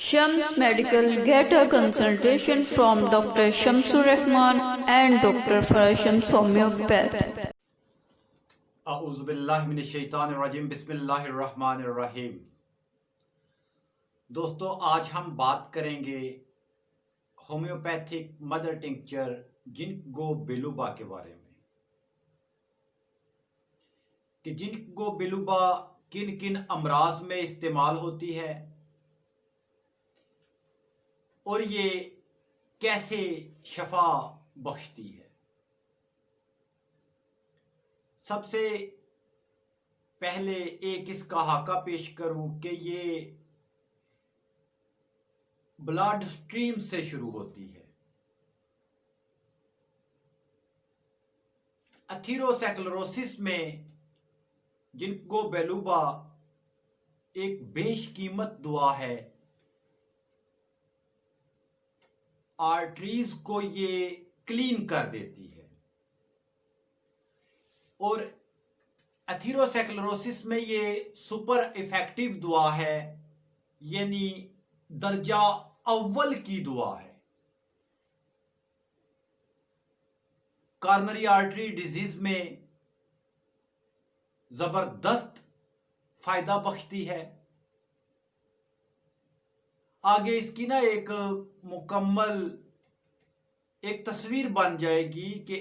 Shams Medical. Get a consultation from Dr. Shamsur Rahman and Dr. Farashams Homeopath. अऊज़ुबिल्लाहिमिनश्शैतानिर्रजीम बिस्मिल्लाहिर्रहमानिर्रहीम। दोस्तों, आज हम बात करेंगे होम्योपैथिक मदर टिंक्चर जिंको बिलुबा के बारे में कि जिंको बिलुबा किन किन अमराज में इस्तेमाल होती है और ये कैसे शफा बख्शती है। सबसे पहले एक इसका हाका पेश करूं कि ये ब्लड स्ट्रीम से शुरू होती है। एथेरोस्क्लेरोसिस में जिंको बिलुबा एक बेशकीमत दुआ है। आर्टरीज को ये क्लीन कर देती है और एथेरोस्क्लेरोसिस में ये सुपर इफेक्टिव दुआ है, यानी दर्जा अव्वल की दुआ है। कॉर्नरी आर्टरी डिजीज में जबरदस्त फायदा बख्शती है। आगे इसकी ना एक मुकम्मल एक तस्वीर बन जाएगी कि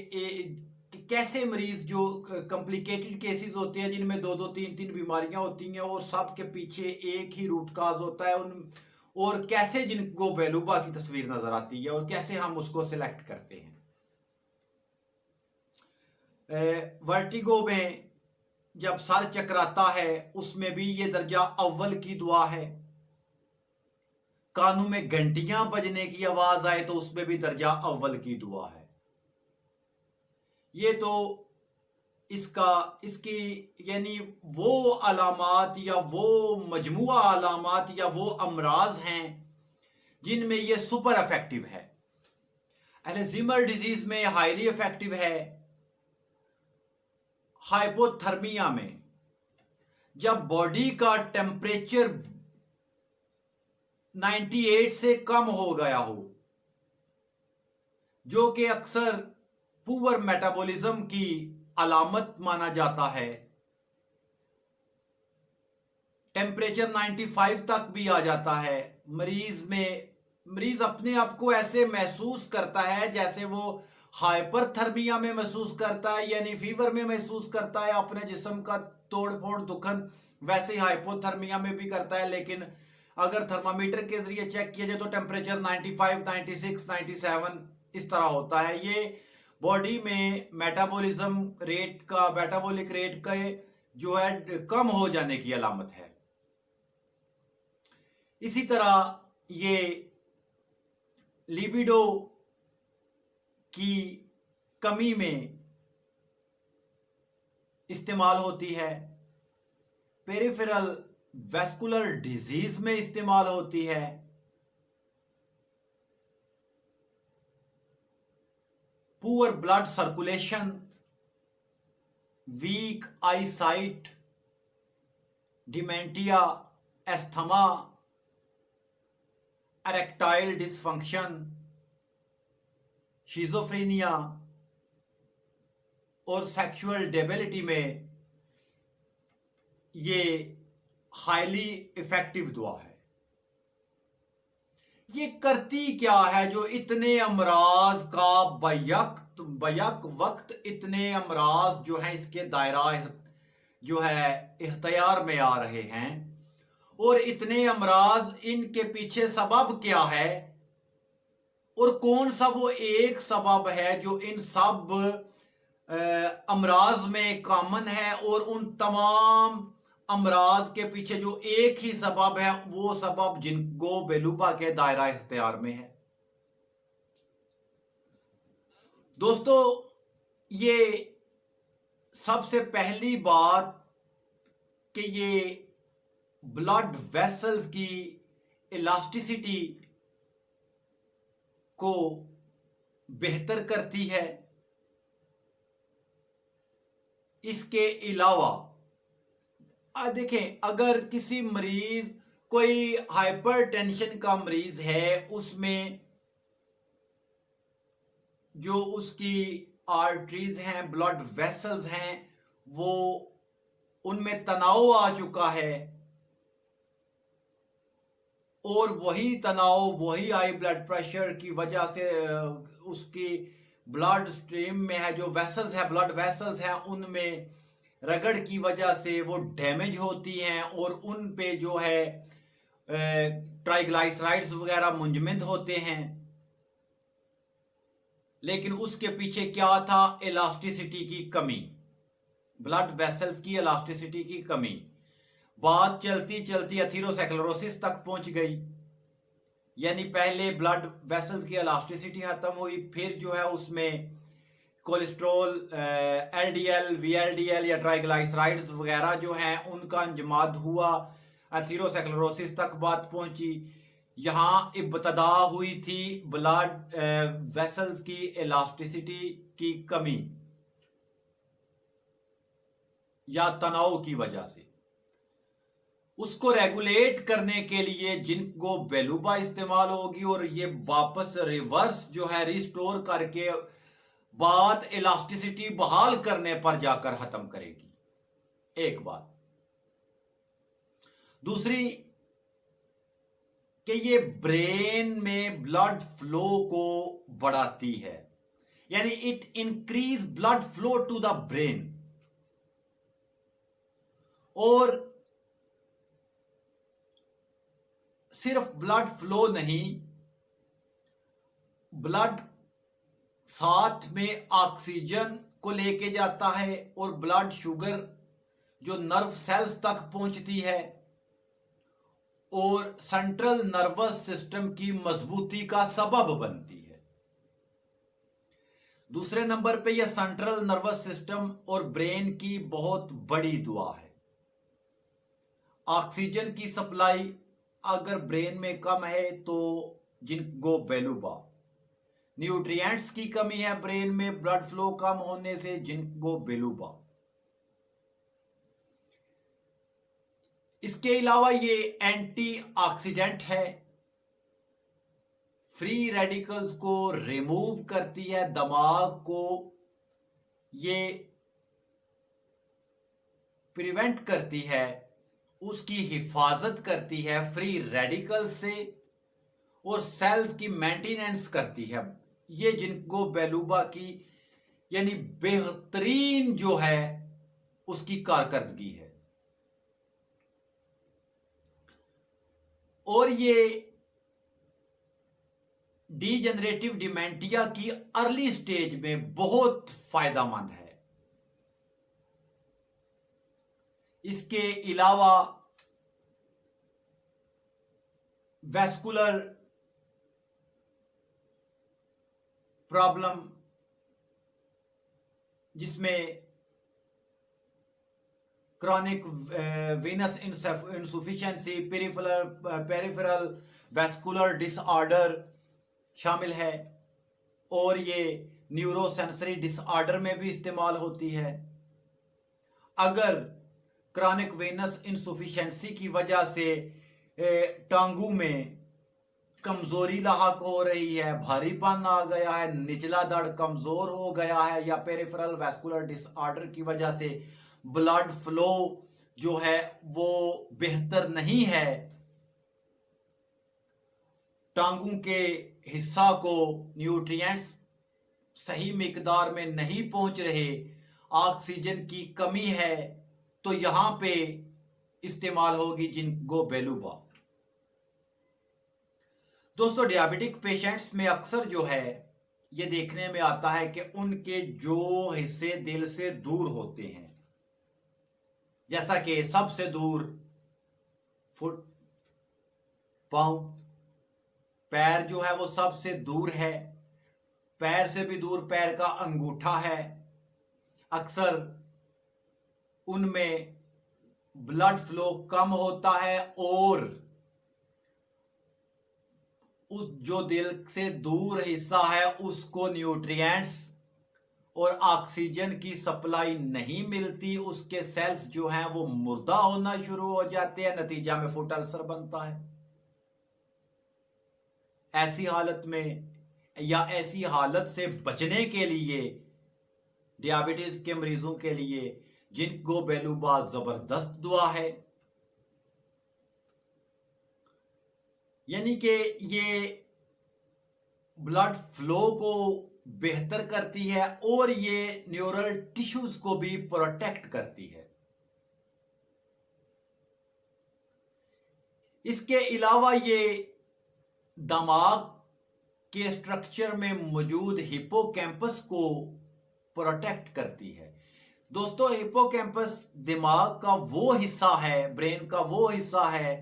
कैसे मरीज जो कॉम्प्लिकेटेड केसेस होते हैं जिनमें दो तीन बीमारियां होती हैं और सब के पीछे एक ही रूट काज होता है और कैसे जिनको बिलुबा की तस्वीर नजर आती है और कैसे हम उसको सिलेक्ट करते हैं। वर्टिगो में जब सर चकराता है उसमें भी ये दर्जा अव्वल की दुआ है। कानों में घंटियां बजने की आवाज आए तो उसमें भी दर्जा अव्वल की दुआ है। ये तो इसकी यानी वो अलामात या वो मजमुआ अलामात या वो अमराज हैं जिनमें ये सुपर इफेक्टिव है। अल्जाइमर डिजीज में हाईली इफेक्टिव है। हाइपोथर्मिया में जब बॉडी का टेम्परेचर 98 से कम हो गया हो, जो कि अक्सर पुअर मेटाबॉलिज्म की अलामत माना जाता है। टेम्परेचर 95 तक भी आ जाता है। मरीज अपने आप को ऐसे महसूस करता है जैसे वो हाइपरथर्मिया में महसूस करता है, यानी फीवर में महसूस करता है अपने जिस्म का तोड़ फोड़ दुखन, वैसे ही हाइपोथर्मिया में भी करता है। लेकिन अगर थर्मामीटर के जरिए चेक किया जाए तो टेम्परेचर 95, 96, 97 इस तरह होता है। ये बॉडी में मेटाबॉलिक रेट का जो है कम हो जाने की अलामत है। इसी तरह ये लिबिडो की कमी में इस्तेमाल होती है। पेरिफेरल वैस्कुलर डिजीज में इस्तेमाल होती है। Poor blood circulation, weak eyesight, dementia, asthma, erectile dysfunction, schizophrenia और सेक्सुअल डेबिलिटी में ये हाईली इफेक्टिव दुआ है। ये करती क्या है जो इतने अमराज का बैक वक्त इतने अमराज जो है इसके दायरा जो है इख्तियार में आ रहे हैं और इतने अमराज इनके पीछे सबब क्या है और कौन सा वो एक सबब है जो इन सब अमराज में कॉमन है और उन तमाम अमराज के पीछे जो एक ही सबब है वो सबब जिनको बिलुबा के दायरा इख्तियार में है। दोस्तों, ये सबसे पहली बात कि ये ब्लड वेसल्स की इलास्टिसिटी को बेहतर करती है। इसके अलावा देखें, अगर किसी मरीज कोई हाइपरटेंशन का मरीज है, उसमें जो उसकी आर्टरीज हैं, ब्लड वेसल्स हैं, वो उनमें तनाव आ चुका है और वही तनाव, वही हाई ब्लड प्रेशर की वजह से उसकी ब्लड स्ट्रीम में है, जो वेसल्स है, ब्लड वेसल्स हैं, उनमें रगड़ की वजह से वो डैमेज होती हैं और उन पे जो है ट्राइग्लाइसराइड्स वगैरह मुंजमद होते हैं। लेकिन उसके पीछे क्या था? इलास्टिसिटी की कमी, ब्लड वेसल्स की इलास्टिसिटी की कमी। बात चलती चलती एथेरोस्क्लेरोसिस तक पहुंच गई, यानी पहले ब्लड वेसल्स की इलास्टिसिटी खत्म हुई, फिर जो है उसमें कोलेस्ट्रॉल, एलडीएल, वीएलडीएल या ट्राइग्लाइसराइड्स वगैरह जो हैं उनका इंजमाद हुआ, एथेरोस्क्लेरोसिस तक बात पहुंची। यहाँ इब्तदा हुई थी ब्लड वेसल्स की इलास्टिसिटी की कमी या तनाव की वजह से। उसको रेगुलेट करने के लिए जिनको बेलूबा इस्तेमाल होगी और ये वापस रिवर्स जो है रिस्टोर करके बात इलास्टिसिटी बहाल करने पर जाकर खत्म करेगी। एक बात। दूसरी कि ये ब्रेन में ब्लड फ्लो को बढ़ाती है, यानी it increase blood flow to the brain. और सिर्फ ब्लड फ्लो नहीं, ब्लड साथ में ऑक्सीजन को लेके जाता है और ब्लड शुगर जो नर्व सेल्स तक पहुंचती है और सेंट्रल नर्वस सिस्टम की मजबूती का सबब बनती है। दूसरे नंबर पे यह सेंट्रल नर्वस सिस्टम और ब्रेन की बहुत बड़ी दुआ है। ऑक्सीजन की सप्लाई अगर ब्रेन में कम है तो जिनको बेलूबा, न्यूट्रिएंट्स की कमी है ब्रेन में ब्लड फ्लो कम होने से जिनको बेलूबा। इसके अलावा ये एंटीऑक्सीडेंट है, फ्री रेडिकल्स को रिमूव करती है, दिमाग को ये प्रिवेंट करती है, उसकी हिफाजत करती है फ्री रेडिकल से और सेल्स की मेंटेनेंस करती है। ये जिनको बेलूबा की यानी बेहतरीन जो है उसकी कारकर्दगी है। और ये डीजनरेटिव डिमेंटिया की अर्ली स्टेज में बहुत फायदेमंद है। इसके अलावा वैस्कुलर प्रॉब्लम जिसमें chronic venous insufficiency, peripheral vascular disorder शामिल है और ये न्यूरोसेंसरी डिसऑर्डर में भी इस्तेमाल होती है। अगर क्रॉनिक वेनस इंसुफिशिएंसी की वजह से टांगों में कमजोरी लाहक हो रही है, भारीपन आ गया है, निचला धड़ कमजोर हो गया है, या पेरिफेरल वैस्कुलर डिसऑर्डर की वजह से ब्लड फ्लो जो है वो बेहतर नहीं है, टांगों के हिस्सा को न्यूट्रिएंट्स सही मिकदार में नहीं पहुंच रहे, ऑक्सीजन की कमी है, तो यहां पे इस्तेमाल होगी जिनको बेलूबा। दोस्तों, डियाबिटिक पेशेंट्स में अक्सर जो है ये देखने में आता है कि उनके जो हिस्से दिल से दूर होते हैं, जैसा कि सबसे दूर फुट, पांव, पैर जो है वो सबसे दूर है, पैर से भी दूर पैर का अंगूठा है, अक्सर उनमें ब्लड फ्लो कम होता है और उस जो दिल से दूर हिस्सा है उसको न्यूट्रिएंट्स और ऑक्सीजन की सप्लाई नहीं मिलती, उसके सेल्स जो हैं वो मुर्दा होना शुरू हो जाते हैं, नतीजा में फुट अल्सर बनता है। ऐसी हालत में या ऐसी हालत से बचने के लिए डियाबिटीज के मरीजों के लिए जिंको बिलोबा जबरदस्त दुआ है। यानी कि ये ब्लड फ्लो को बेहतर करती है और ये न्यूरल टिश्यूज को भी प्रोटेक्ट करती है। इसके अलावा ये दिमाग के स्ट्रक्चर में मौजूद हिप्पोकैम्पस को प्रोटेक्ट करती है। दोस्तों, हिप्पोकैम्पस दिमाग का वो हिस्सा है, ब्रेन का वो हिस्सा है,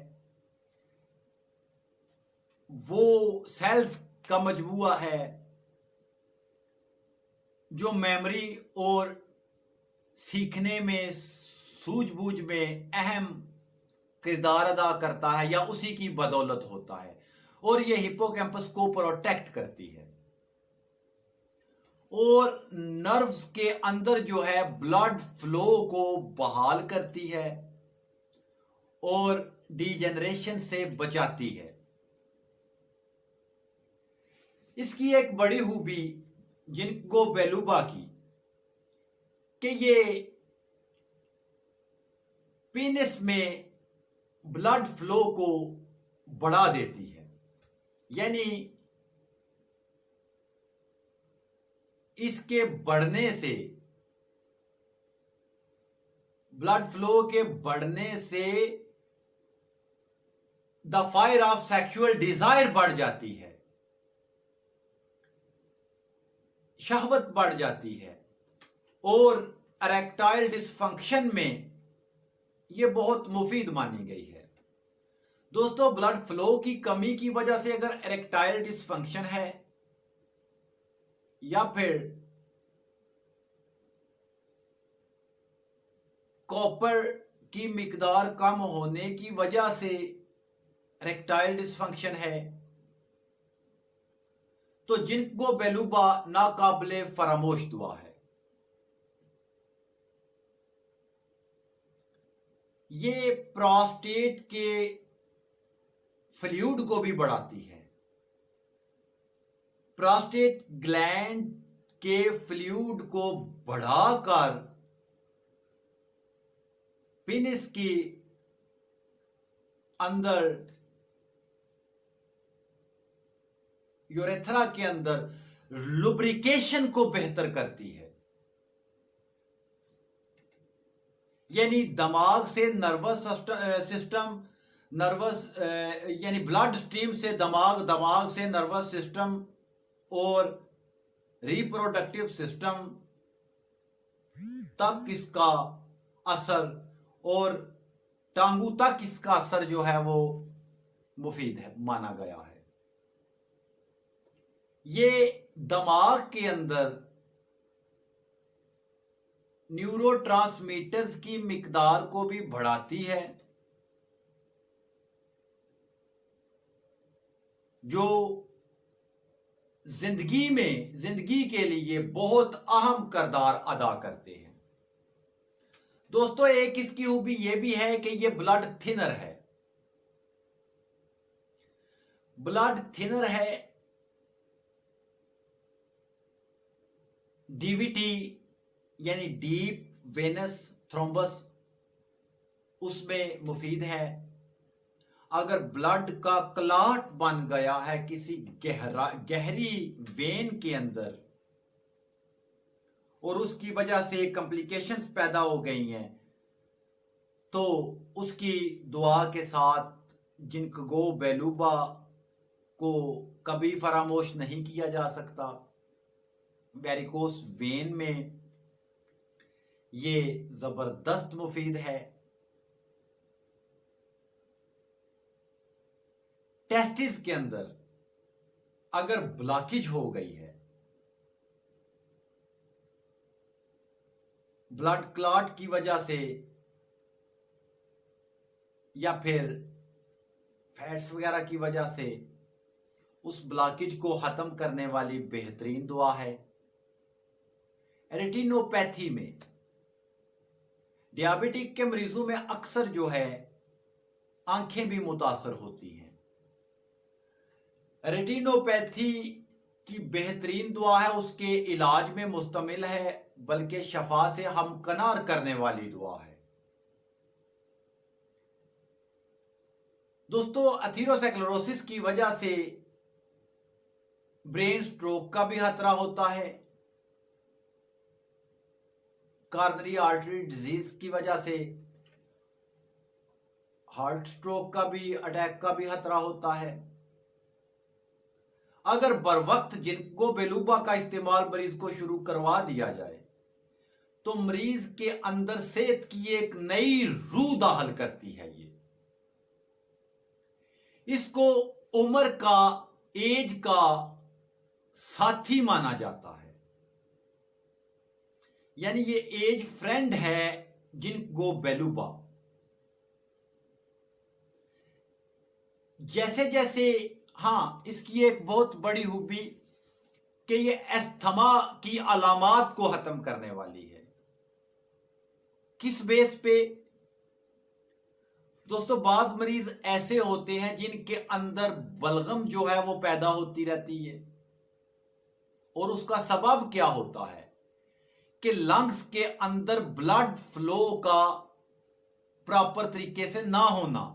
वो सेल्स का मजमूआ है जो मेमोरी और सीखने में, सूझबूझ में अहम किरदार अदा करता है या उसी की बदौलत होता है, और ये हिप्पोकैम्पस को प्रोटेक्ट करती है। और नर्व्स के अंदर जो है ब्लड फ्लो को बहाल करती है और डिजेनरेशन से बचाती है। इसकी एक बड़ी खूबी जिनको बिलोबा की कि ये पीनस में ब्लड फ्लो को बढ़ा देती है। यानी इसके बढ़ने से, ब्लड फ्लो के बढ़ने से the fire of sexual desire बढ़ जाती है, शहवत बढ़ जाती है, और इरेक्टाइल डिसफंक्शन में ये बहुत मुफीद मानी गई है। दोस्तों, ब्लड फ्लो की कमी की वजह से अगर इरेक्टाइल डिसफंक्शन है या फिर कॉपर की मिकदार कम होने की वजह से इरेक्टाइल डिसफंक्शन है, तो जिनको बिलोबा नाकाबिले फरामोश दुआ है। ये प्रोस्टेट के फ्लूइड को भी बढ़ाती है। प्रोस्टेट ग्लैंड के फ्लूइड को बढ़ाकर पेनिस के अंदर, यूरेथ्रा के अंदर लुब्रिकेशन को बेहतर करती है। यानी दिमाग से नर्वस सिस्टम, यानी ब्लड स्ट्रीम से दिमाग, दिमाग से नर्वस सिस्टम और रिप्रोडक्टिव सिस्टम तक इसका असर, और टांगू तक इसका असर जो है वो मुफीद है, माना गया है। ये दिमाग के अंदर न्यूरोट्रांसमीटर्स की मिकदार को भी बढ़ाती है, जो जिंदगी के लिए बहुत अहम किरदार अदा करते हैं। दोस्तों, एक इसकी खूबी ये भी है कि ये ब्लड थिनर है। ब्लड थिनर है, डीवीटी यानी डीप वेनस थ्रोम्बस उसमें मुफीद है। अगर ब्लड का क्लॉट बन गया है किसी गहरी वेन के अंदर और उसकी वजह से कॉम्प्लिकेशंस पैदा हो गई हैं, तो उसकी दुआ के साथ जिनको बिलोबा को कभी फरामोश नहीं किया जा सकता। वेरिकोस वेन में ये जबरदस्त मुफीद है। टेस्टिस के अंदर अगर ब्लॉकेज हो गई है, ब्लड क्लॉट की वजह से या फिर फैट्स वगैरह की वजह से, उस ब्लॉकेज को ख़त्म करने वाली बेहतरीन दुआ है रेटिनोपैथी में डियाबिटिक के मरीजों में अक्सर जो है आंखें भी मुतासर होती हैं। रेटिनोपैथी की बेहतरीन दुआ है, उसके इलाज में मुश्तमिल है, बल्कि शफा से हमकनार करने वाली दुआ है। दोस्तों, एथेरोस्क्लेरोसिस की वजह से ब्रेन स्ट्रोक का भी खतरा होता है। कॉर्नरी आर्टरी डिजीज की वजह से हार्ट स्ट्रोक का भी, अटैक का भी खतरा होता है। अगर बरवक्त जिनको बेलूबा का इस्तेमाल मरीज को शुरू करवा दिया जाए तो मरीज के अंदर सेहत की एक नई रूह दाखिल करती है। ये इसको उम्र का, एज का साथी माना जाता है, यानी ये एज फ्रेंड है जिनको बेलूबा। जैसे जैसे इसकी एक बहुत बड़ी खूबी कि ये अस्थमा की अलामात को खत्म करने वाली है। किस बेस पे? दोस्तों, बाज मरीज ऐसे होते हैं जिनके अंदर बलगम जो है वो पैदा होती रहती है, और उसका सबब क्या होता है कि लंग्स के अंदर ब्लड फ्लो का प्रॉपर तरीके से ना होना,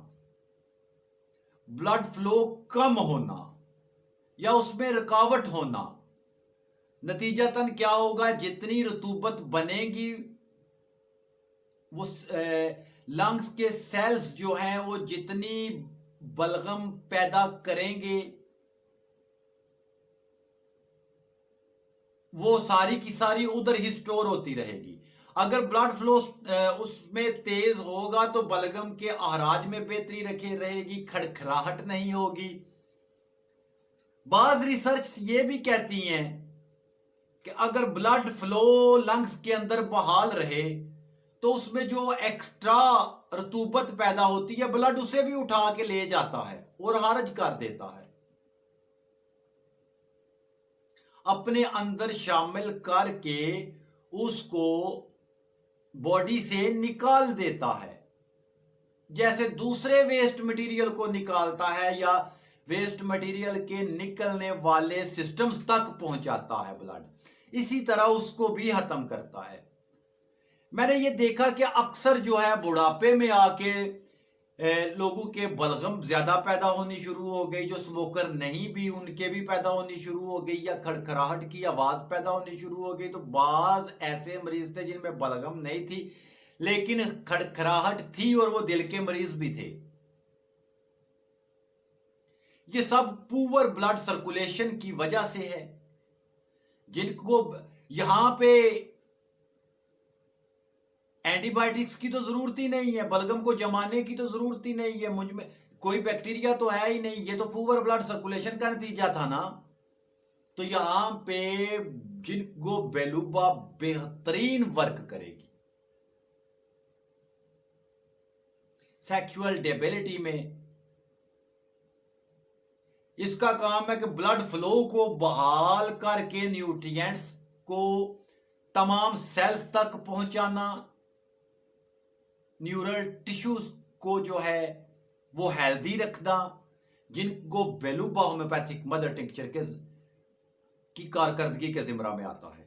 ब्लड फ्लो कम होना या उसमें रुकावट होना। नतीजतन क्या होगा, जितनी रतूबत बनेगी वो लंग्स के सेल्स जो हैं वो जितनी बलगम पैदा करेंगे वो सारी की सारी उधर ही स्टोर होती रहेगी। अगर ब्लड फ्लो उसमें तेज होगा तो बलगम के अहराज में बेहतरी रखे रहेगी, खड़खड़ाहट नहीं होगी। बाज रिसर्च ये भी कहती हैं कि अगर ब्लड फ्लो लंग्स के अंदर बहाल रहे तो उसमें जो एक्स्ट्रा रतूबत पैदा होती है ब्लड उसे भी उठा के ले जाता है और खारिज कर देता है, अपने अंदर शामिल करके उसको बॉडी से निकाल देता है, जैसे दूसरे वेस्ट मटेरियल को निकालता है या वेस्ट मटेरियल के निकलने वाले सिस्टम्स तक पहुंचाता है ब्लड, इसी तरह उसको भी खत्म करता है। मैंने ये देखा कि अक्सर जो है बुढ़ापे में आके लोगों के बलगम ज्यादा पैदा होनी शुरू हो गई, जो स्मोकर नहीं भी उनके भी पैदा होनी शुरू हो गई, या खड़खड़ाहट की आवाज पैदा होनी शुरू हो गई। तो बाज ऐसे मरीज थे जिनमें बलगम नहीं थी लेकिन खड़खड़ाहट थी और वो दिल के मरीज भी थे। ये सब पुअर ब्लड सर्कुलेशन की वजह से है, जिनको यहां पे एंटीबायोटिक्स की तो जरूरत ही नहीं है, बलगम को जमाने की तो जरूरत ही नहीं है, मुझ में कोई बैक्टीरिया तो है ही नहीं, ये तो पुअर ब्लड सर्कुलेशन का नतीजा था ना। तो यहां पे जिनको बेलूबा बेहतरीन वर्क करेगी। सेक्सुअल डेबिलिटी में इसका काम है कि ब्लड फ्लो को बहाल करके न्यूट्रिएंट्स को तमाम सेल्स तक पहुंचाना, न्यूरल टिश्यूज को जो है वो हेल्दी रखना, जिनको बेलूबा होम्योपैथिक मदर टिंक्चर की कारकर्दगी के जिम्रा में आता है।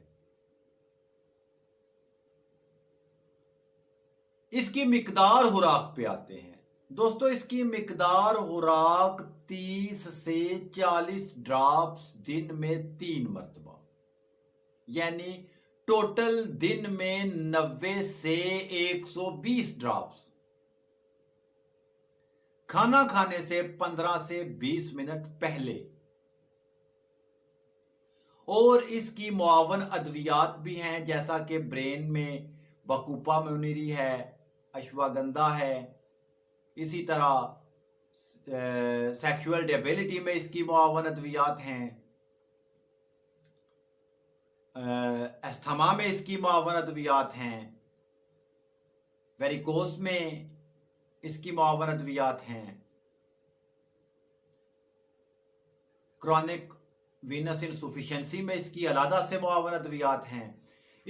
इसकी मिकदार खुराक पे आते हैं। दोस्तों, इसकी मिकदार खुराक 30 से 40 ड्रॉप्स दिन में 3 मरतबा, यानी टोटल दिन में 90 से 120 ड्रॉप्स। खाना खाने से 15 से 20 मिनट पहले। और इसकी मुआवन अद्वियात भी हैं, जैसा कि ब्रेन में बकूपा म्यूनिरी है, अश्वगंधा है, इसी तरह सेक्सुअल डेबिलिटी में इसकी मुआवन अद्वियात हैं, अस्थमा में इसकी मुआवन अद्वियात हैं, वेरिकोस में इसकी मुआवन अद्वियात हैं, क्रॉनिक वीनस इनसफिशिएंसी में इसकी अलहदा से मुआवन अद्वियात हैं।